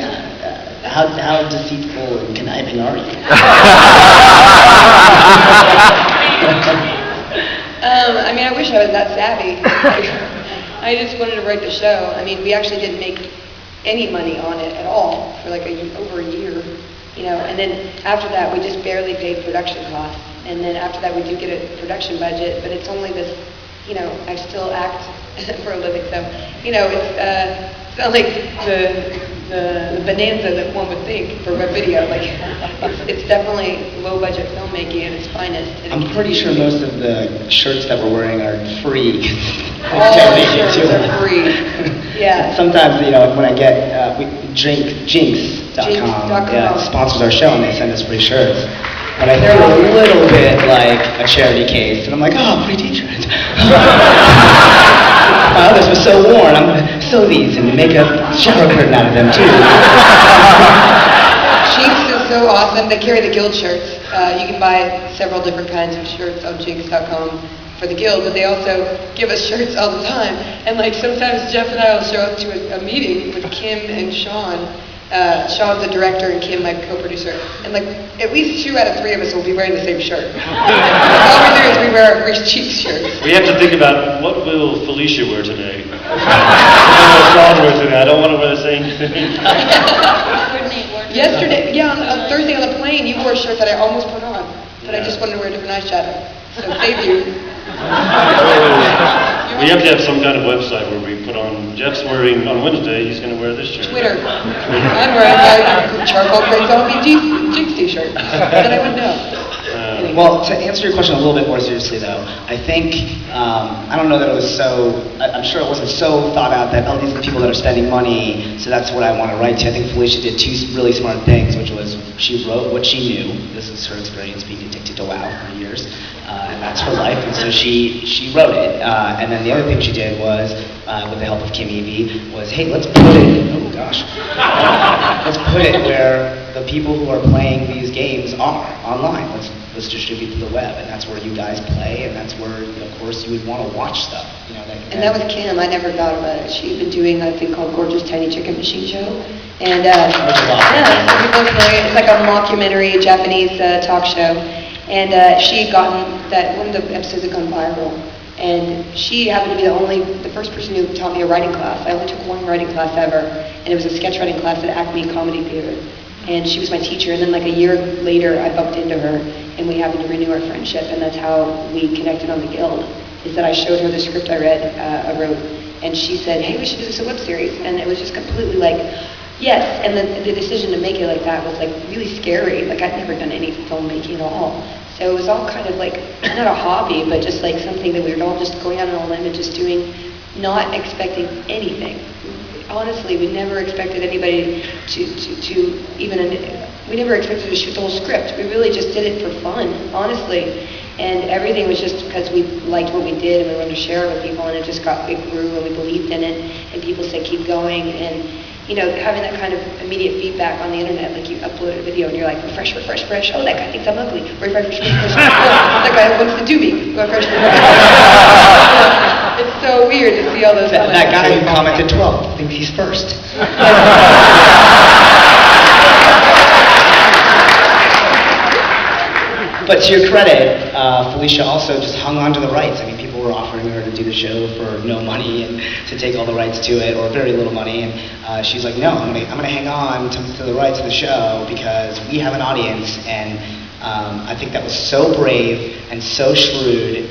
Yeah. How deceitful and conniving are you? I mean, I wish I was that savvy. I just wanted to write the show. I mean, we actually didn't make any money on it at all for like over a year, you know. And then after that, we just barely paid production costs. And then after that, we do get a production budget, but it's only this, you know, I still act for a living, so, you know, it's not like the bonanza that one would think for web video. Like, it's definitely low-budget filmmaking at its finest. And I'm pretty sure most of the shirts that we're wearing are free. all the shirts are free. Yeah. Sometimes, you know, when I get Jinx.com, yeah, sponsors our show and they send us free shirts. But I feel a little bit like a charity case, and I'm like, oh, free t-shirt. My others were so worn, I'm going to sew these and make a shower curtain out of them, too. Jinx is so awesome. They carry the Guild shirts. You can buy several different kinds of shirts on Jinx.com for the Guild, but they also give us shirts all the time. And like sometimes Jeff and I will show up to a meeting with Kim and Sean. Sean's the director and Kim my co-producer, and like at least 2 out of 3 of us will be wearing the same shirt. All we do is we wear our Free Cheeks shirts. We have to think about what will Felicia wear today. Sean wear today. I don't want to wear the same thing. Yesterday, yeah, on Thursday on the plane, you wore a shirt that I almost put on, but I just wanted to wear a different eyeshadow. So save you. We have to have some kind of website where we put on, Jeff's wearing, on Wednesday, he's going to wear this shirt. Twitter. I'm wearing a charcoal gray zombie Jinx t-shirt. Then I would know. Well, to answer your question a little bit more seriously, though, I think, I don't know that it was so, I'm sure it wasn't so thought out that, oh, these are the people that are spending money, so that's what I want to write to. I think Felicia did 2 really smart things, which was she wrote what she knew. This is her experience being addicted to WoW for years, and that's her life, and so she wrote it. And then the other thing she did was, with the help of Kim Evie, was, hey, let's put it, oh gosh, let's put it where the people who are playing these games are, online. Let's distribute to the web, and that's where you guys play, and that's where, of course, you would want to watch stuff. You know, and that was Kim. I never thought about it. She'd been doing a thing called Gorgeous Tiny Chicken Machine Show, and yeah, it's like a mockumentary Japanese talk show, and she had gotten that one of the episodes had gone viral, and she happened to be the first person who taught me a writing class. I only took 1 writing class ever, and it was a sketch writing class at Acme Comedy Theater. And she was my teacher, and then like a year later, I bumped into her, and we happened to renew our friendship, and that's how we connected on the Guild, is that I showed her the script I wrote, and she said, hey, we should do this as a web series, and it was just completely like, yes, and the decision to make it like that was like really scary. Like I'd never done any filmmaking at all, so it was all kind of like, not a hobby, but just like something that we were all just going out on a limb and just doing, not expecting anything. Honestly, we never expected anybody to even, we never expected to shoot the whole script. We really just did it for fun, honestly. And everything was just because we liked what we did and we wanted to share it with people, and it grew and we believed in it, and people said keep going. And you know, having that kind of immediate feedback on the internet, like you upload a video and you're like, refresh, refresh, refresh, oh, that guy thinks I'm ugly, refresh, refresh, refresh, oh, that guy wants to do me, refresh, refresh. It's so weird to see all those comments. That guy who commented 12 thinks he's first. But to your credit, Felicia also just hung on to the rights. I mean, people were offering her to do the show for no money and to take all the rights to it, or very little money. And she's like, no, I'm gonna hang on to the rights of the show because we have an audience. And I think that was so brave and so shrewd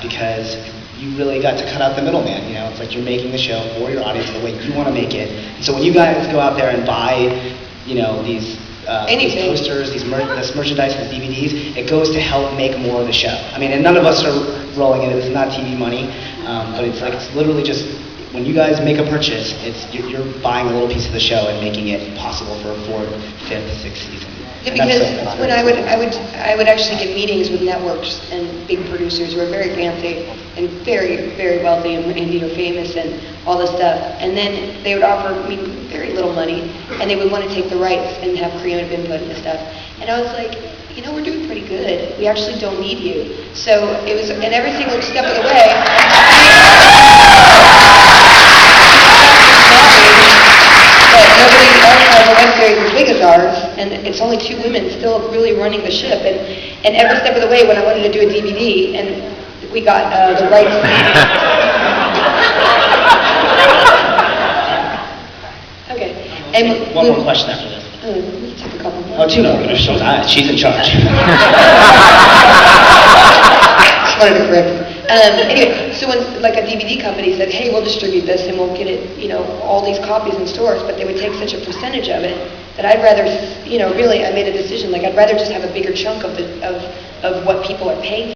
because you really got to cut out the middleman. You know, it's like you're making the show for your audience the way you want to make it. And so when you guys go out there and buy, you know, these posters, this merchandise, these DVDs, it goes to help make more of the show. I mean, and none of us are rolling in it. It's not TV money, but it's like it's literally just when you guys make a purchase, you're buying a little piece of the show and making it possible for a 4th, 5th, 6th season. Yeah, because when I would actually get meetings with networks and big producers who are very fancy and very, very wealthy and you know, famous and all this stuff, and then they would offer me very little money, and they would want to take the rights and have creative input and stuff. And I was like, you know, we're doing pretty good. We actually don't need you. So it was, and every single step of the way. But nobody else has really running the ship, and every step of the way when I wanted to do a DVD, and we got the rights. Okay. And One more question after this. we take a couple more. Oh, two more. She's in charge. Wanted to correct me. Anyway, so when like a DVD company said, hey, we'll distribute this and we'll get it, all these copies in stores, but they would take such a percentage of it that I'd rather, really, I made a decision, like I'd rather just have a bigger chunk of what people are paying for.